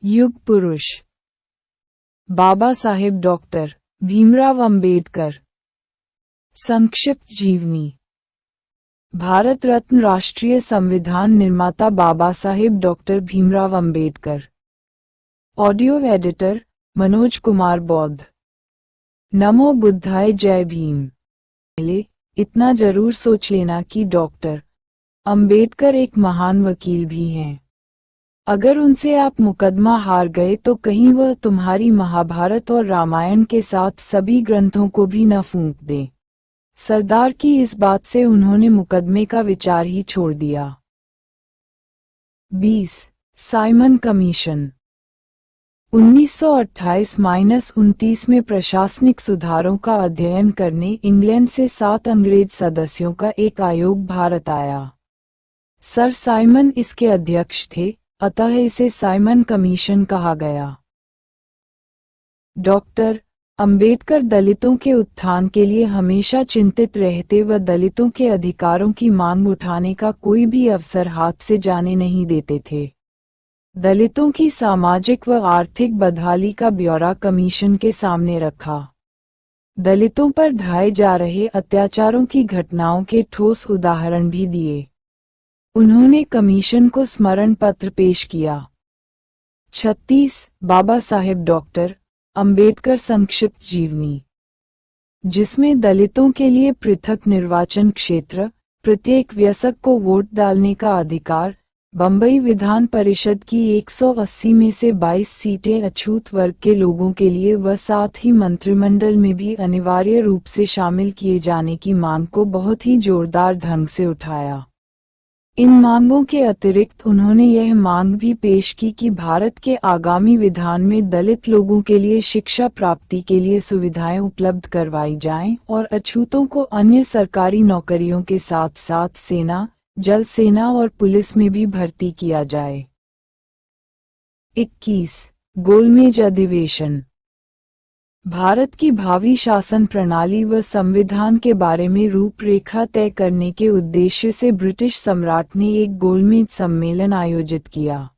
युग पुरुष बाबा साहेब डॉक्टर भीमराव अंबेडकर। संक्षिप्त जीवनी। भारत रत्न राष्ट्रीय संविधान निर्माता Baba Saheb doctor Bhimrao Ambedkar. Audio editor Manoj Kumar Bauddh. नमो बुद्धाय, जय भीम। पहले इतना जरूर सोच लेना कि डॉक्टर अंबेडकर एक महान वकील भी हैं। अगर उनसे आप मुकदमा हार गए तो कहीं वह तुम्हारी महाभारत और रामायण के साथ सभी ग्रंथों को भी न फूंक दें। सरदार की इस बात से उन्होंने मुकदमे का विचार ही छोड़ दिया। 20 साइमन कमीशन। 1928-29 में प्रशासनिक सुधारों का अध्ययन करने इंग्लैंड से 7 अंग्रेज सदस्यों का एक आयोग भारत आया। सर साइमन इसके अध्यक्ष थे, अतः इसे साइमन कमीशन कहा गया। डॉक्टर अंबेडकर दलितों के उत्थान के लिए हमेशा चिंतित रहते व दलितों के अधिकारों की मांग उठाने का कोई भी अवसर हाथ से जाने नहीं देते थे। दलितों की सामाजिक व आर्थिक बदहाली का ब्यौरा कमीशन के सामने रखा। दलितों पर ढाए जा रहे अत्याचारों की घटनाओं के ठोस उदाहरण भी दिए। उन्होंने कमीशन को स्मरण पत्र पेश किया। 36 बाबा साहेब डॉक्टर अंबेडकर संक्षिप्त जीवनी, जिसमें दलितों के लिए पृथक निर्वाचन क्षेत्र, प्रत्येक वयस्क को वोट डालने का अधिकार, बंबई विधान परिषद की 180 में से 22 सीटें अछूत वर्ग के लोगों के लिए व साथ ही मंत्रिमंडल में भी अनिवार्य रूप से शामिल किए जाने की मांग को बहुत ही जोरदार ढंग से उठाया। इन मांगों के अतिरिक्त उन्होंने यह मांग भी पेश की कि भारत के आगामी विधान में दलित लोगों के लिए शिक्षा प्राप्ति के लिए सुविधाएं उपलब्ध करवाई जाएं और अछूतों को अन्य सरकारी नौकरियों के साथ साथ सेना, जल सेना और पुलिस में भी भर्ती किया जाए। 21 गोलमेज अधिवेशन। भारत की भावी शासन प्रणाली व संविधान के बारे में रूपरेखा तय करने के उद्देश्य से ब्रिटिश सम्राट ने एक गोलमेज सम्मेलन आयोजित किया।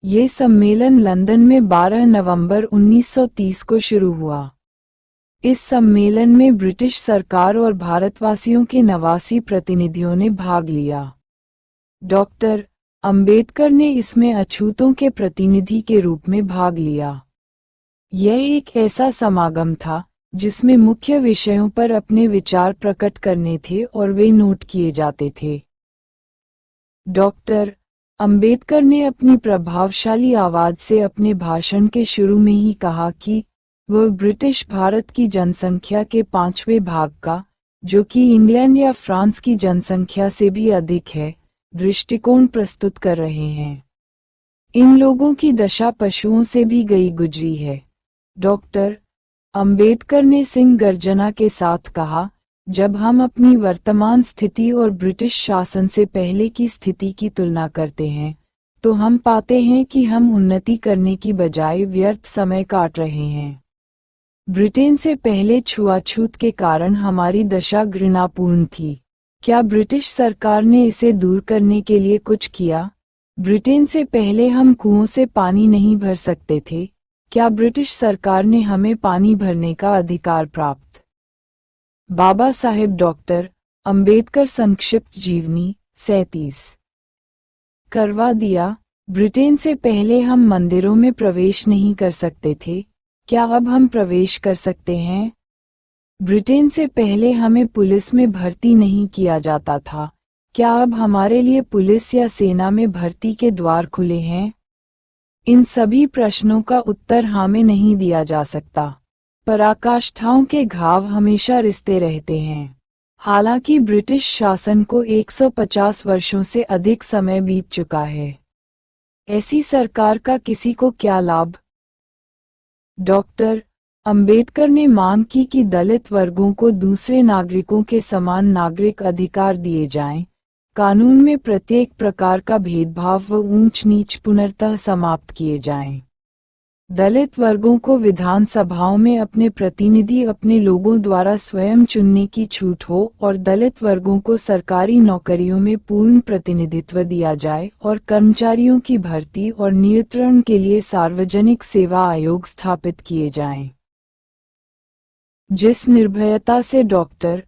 ये सम्मेलन लंदन में 12 नवंबर 1930 को शुरू हुआ। इस सम्मेलन में ब्रिटिश सरकार और भारतवासियों के 89 प्रतिनिधियों ने भाग लिया। डॉक्टर अंबेडकर ने इसमें अछूतों के प्रतिनिधि के रूप में भाग लिया। यह एक ऐसा समागम था जिसमें मुख्य विषयों पर अपने विचार प्रकट करने थे और वे नोट किए जाते थे। डॉक्टर अंबेडकर ने अपनी प्रभावशाली आवाज से अपने भाषण के शुरू में ही कहा कि वह ब्रिटिश भारत की जनसंख्या के 5वें भाग का, जो कि इंग्लैंड या फ्रांस की जनसंख्या से भी अधिक है, दृष्टिकोण प्रस्तुत कर रहे हैं। इन लोगों की दशा पशुओं से भी गई गुजरी है। डॉक्टर अंबेडकर ने सिंह गर्जना के साथ कहा, जब हम अपनी वर्तमान स्थिति और ब्रिटिश शासन से पहले की स्थिति की तुलना करते हैं तो हम पाते हैं कि हम उन्नति करने की बजाय व्यर्थ समय काट रहे हैं। ब्रिटेन से पहले छुआछूत के कारण हमारी दशा घृणापूर्ण थी। क्या ब्रिटिश सरकार ने इसे दूर करने के लिए कुछ किया? ब्रिटेन से पहले हम कुओं से पानी नहीं भर सकते थे। क्या ब्रिटिश सरकार ने हमें पानी भरने का अधिकार प्राप्त? बाबा साहेब डॉक्टर अंबेडकर संक्षिप्त जीवनी 37 करवा दिया। ब्रिटेन से पहले हम मंदिरों में प्रवेश नहीं कर सकते थे, क्या अब हम प्रवेश कर सकते हैं? ब्रिटेन से पहले हमें पुलिस में भर्ती नहीं किया जाता था, क्या अब हमारे लिए पुलिस या सेना में भर्ती के द्वार खुले हैं? इन सभी प्रश्नों का उत्तर हाँ में नहीं दिया जा सकता। पराकाष्ठाओं के घाव हमेशा रिश्ते रहते हैं। हालांकि ब्रिटिश शासन को 150 वर्षों से अधिक समय बीत चुका है। ऐसी सरकार का किसी को क्या लाभ? डॉक्टर अंबेडकर ने मांग की कि दलित वर्गों को दूसरे नागरिकों के समान नागरिक अधिकार दिए जाएं, कानून में प्रत्येक प्रकार का भेदभाव व ऊंच नीच पूर्णतः समाप्त किए जाएं। दलित वर्गों को विधानसभाओं में अपने प्रतिनिधि अपने लोगों द्वारा स्वयं चुनने की छूट हो और दलित वर्गों को सरकारी नौकरियों में पूर्ण प्रतिनिधित्व दिया जाए और कर्मचारियों की भर्ती और नियंत्रण के लिए सार्वजनिक सेवा आयोग स्थापित किए जाएं। जिस निर्भयता से डॉक्टर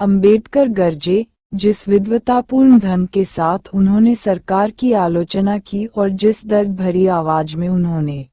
अंबेडकर गरजे, जिस विद्वतापूर्ण ढंग के साथ उन्होंने सरकार की आलोचना की और जिस दर्द भरी आवाज में उन्होंने